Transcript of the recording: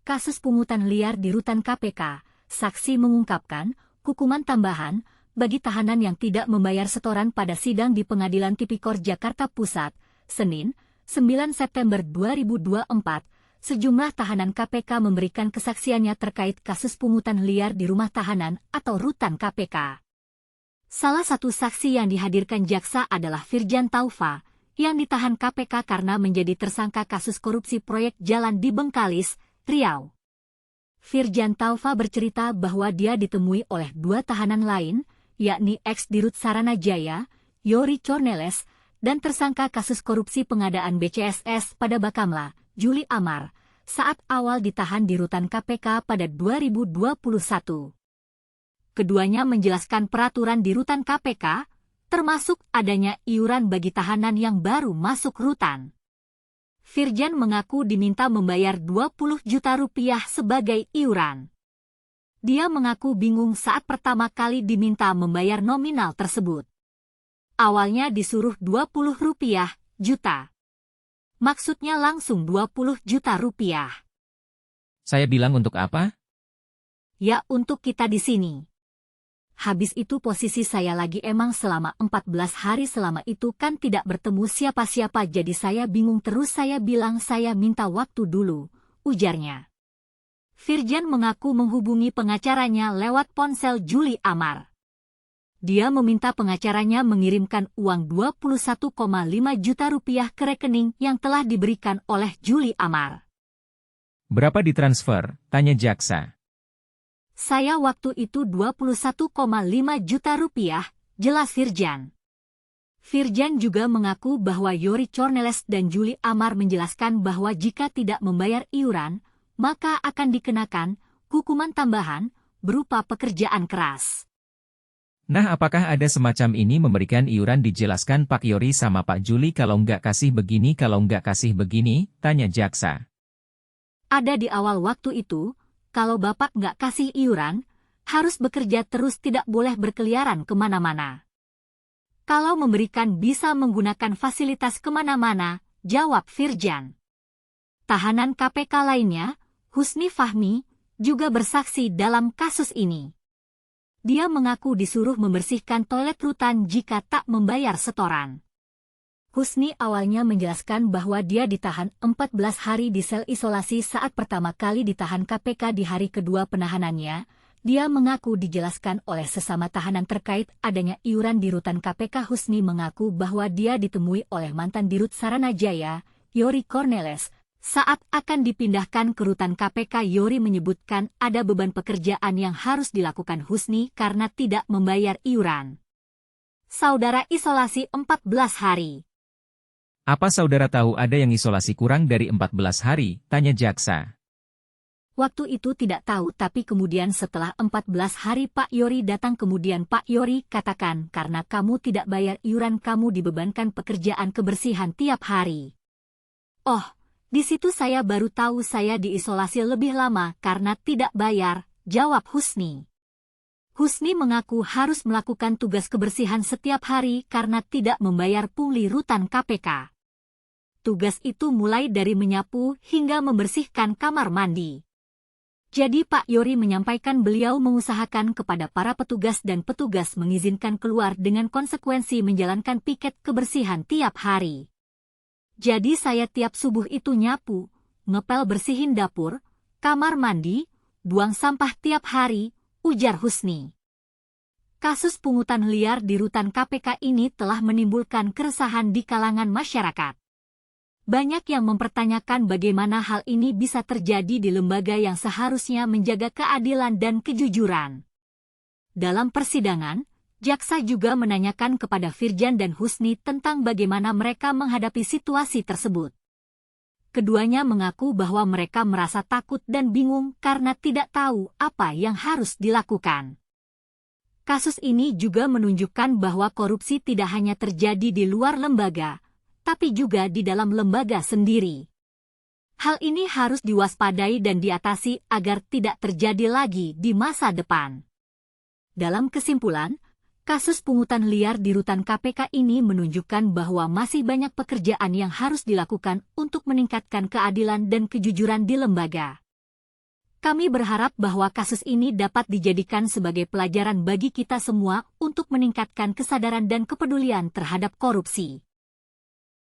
kasus pungutan liar di rutan KPK, saksi mengungkapkan hukuman tambahan bagi tahanan yang tidak membayar setoran pada sidang di Pengadilan Tipikor Jakarta Pusat, Senin, 9 September 2024, sejumlah tahanan KPK memberikan kesaksiannya terkait kasus pungutan liar di rumah tahanan atau rutan KPK. Salah satu saksi yang dihadirkan jaksa adalah Firjan Taufa, yang ditahan KPK karena menjadi tersangka kasus korupsi proyek jalan di Bengkalis, Riau. Firjan Taufa bercerita bahwa dia ditemui oleh dua tahanan lain, yakni ex-Dirut Saranajaya, Youri Cornelis, dan tersangka kasus korupsi pengadaan BCSS pada Bakamla, Juli Amar, saat awal ditahan di rutan KPK pada 2021. Keduanya menjelaskan peraturan di rutan KPK, termasuk adanya iuran bagi tahanan yang baru masuk rutan. Firjan mengaku diminta membayar 20 juta rupiah sebagai iuran. Dia mengaku bingung saat pertama kali diminta membayar nominal tersebut. Awalnya disuruh 20 rupiah juta. Maksudnya langsung 20 juta rupiah. Saya bilang untuk apa? Ya untuk kita di sini. Habis itu posisi saya lagi emang selama 14 hari selama itu kan tidak bertemu siapa-siapa jadi saya bingung terus saya bilang saya minta waktu dulu, ujarnya. Firjan mengaku menghubungi pengacaranya lewat ponsel Juli Amar. Dia meminta pengacaranya mengirimkan uang 21,5 juta rupiah ke rekening yang telah diberikan oleh Juli Amar. Berapa ditransfer? Tanya jaksa. Saya waktu itu 21,5 juta rupiah, jelas Firjan. Firjan juga mengaku bahwa Youri Cornelis dan Juli Amar menjelaskan bahwa jika tidak membayar iuran, maka akan dikenakan hukuman tambahan berupa pekerjaan keras. Nah, apakah ada semacam ini memberikan iuran dijelaskan Pak Youri sama Pak Juli kalau nggak kasih begini kalau nggak kasih begini, tanya jaksa. Ada di awal waktu itu, kalau Bapak nggak kasih iuran, harus bekerja terus tidak boleh berkeliaran kemana-mana. Kalau memberikan bisa menggunakan fasilitas kemana-mana, jawab Firjan. Tahanan KPK lainnya, Husni Fahmi, juga bersaksi dalam kasus ini. Dia mengaku disuruh membersihkan toilet rutan jika tak membayar setoran. Husni awalnya menjelaskan bahwa dia ditahan 14 hari di sel isolasi saat pertama kali ditahan KPK di hari kedua penahanannya. Dia mengaku dijelaskan oleh sesama tahanan terkait adanya iuran di rutan KPK. Husni mengaku bahwa dia ditemui oleh mantan Dirut Saranajaya, Youri Cornelis. Saat akan dipindahkan ke rutan KPK, Youri menyebutkan ada beban pekerjaan yang harus dilakukan Husni karena tidak membayar iuran. Saudara isolasi 14 hari. Apa saudara tahu ada yang isolasi kurang dari 14 hari? Tanya jaksa. Waktu itu tidak tahu tapi kemudian setelah 14 hari Pak Youri datang kemudian Pak Youri katakan karena kamu tidak bayar iuran kamu dibebankan pekerjaan kebersihan tiap hari. Oh, di situ saya baru tahu saya diisolasi lebih lama karena tidak bayar, jawab Husni. Husni mengaku harus melakukan tugas kebersihan setiap hari karena tidak membayar pungli rutan KPK. Tugas itu mulai dari menyapu hingga membersihkan kamar mandi. Jadi Pak Youri menyampaikan beliau mengusahakan kepada para petugas dan petugas mengizinkan keluar dengan konsekuensi menjalankan piket kebersihan tiap hari. Jadi saya tiap subuh itu nyapu, ngepel bersihin dapur, kamar mandi, buang sampah tiap hari, ujar Husni. Kasus pungutan liar di rutan KPK ini telah menimbulkan keresahan di kalangan masyarakat. Banyak yang mempertanyakan bagaimana hal ini bisa terjadi di lembaga yang seharusnya menjaga keadilan dan kejujuran. Dalam persidangan, jaksa juga menanyakan kepada Firjan dan Husni tentang bagaimana mereka menghadapi situasi tersebut. Keduanya mengaku bahwa mereka merasa takut dan bingung karena tidak tahu apa yang harus dilakukan. Kasus ini juga menunjukkan bahwa korupsi tidak hanya terjadi di luar lembaga, tapi juga di dalam lembaga sendiri. Hal ini harus diwaspadai dan diatasi agar tidak terjadi lagi di masa depan. Dalam kesimpulan, kasus pungutan liar di rutan KPK ini menunjukkan bahwa masih banyak pekerjaan yang harus dilakukan untuk meningkatkan keadilan dan kejujuran di lembaga. Kami berharap bahwa kasus ini dapat dijadikan sebagai pelajaran bagi kita semua untuk meningkatkan kesadaran dan kepedulian terhadap korupsi.